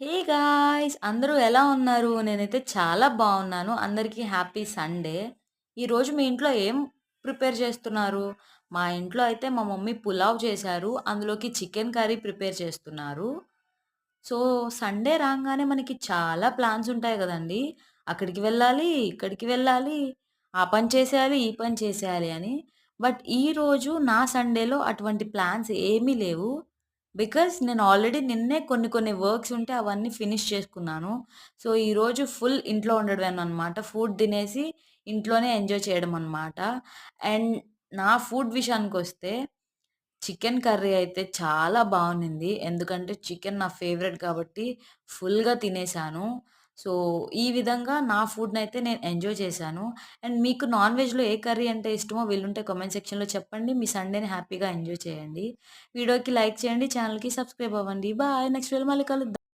Hey guys! అందరూ ఎలా ఉన్నారు? నేనైతే చాలా బావున్నాను. అందరికీ హ్యాపీ సండే. ఈరోజు మీ ఇంట్లో ఏం ప్రిపేర్ చేస్తున్నారు? మా ఇంట్లో అయితే మా మమ్మీ పులావ్ చేశారు. అందులోకి చికెన్ కర్రీ ప్రిపేర్ చేస్తున్నారు. సో, సండే రాంగానే మనకి చాలా ప్లాన్స్ ఉంటాయి గదండీ! అక్కడికి వెళ్ళాలి, ఇక్కడికి వెళ్ళాలి, ఆ పని చేసేయాలి, ఈ పని చేసేయాలి అని. బట్ ఈరోజు నా సండేలో అటువంటి ప్లాన్స్ ఏమీ లేవు. బికాజ్ నేను ఆల్రెడీ నిన్నే కొన్ని కొన్ని వర్క్స్ ఉంటే అవన్నీ ఫినిష్ చేసుకున్నాను. సో, ఈరోజు ఫుల్ ఇంట్లో ఉండడమేననమాట. ఫుడ్ తినేసి ఇంట్లోనే ఎంజాయ్ చేయడం అనమాట. అండ్ నా ఫుడ్ విషయానికొస్తే చికెన్ కర్రీ అయితే చాలా బావుండింది. ఎందుకంటే చికెన్ నా ఫేవరెట్ కాబట్టి ఫుల్‌గా తినేసాను. సో, ఈ విధంగా నా ఫుడ్‌నైతే నేను ఎంజాయ్ చేశాను. అండ్ మీకు నాన్ వెజ్‌లో ఏ కర్రీ అంటే ఇష్టమో వీలుంటే కామెంట్ సెక్షన్‌లో చెప్పండి. మీ సండేని హ్యాపీగా ఎంజాయ్ చేయండి. వీడియోకి లైక్ చేయండి. ఛానెల్‌కి సబ్స్క్రైబ్ అవ్వండి. బాయ్. నెక్స్ట్ వీడియోలో మళ్ళీ కలుద్దాం.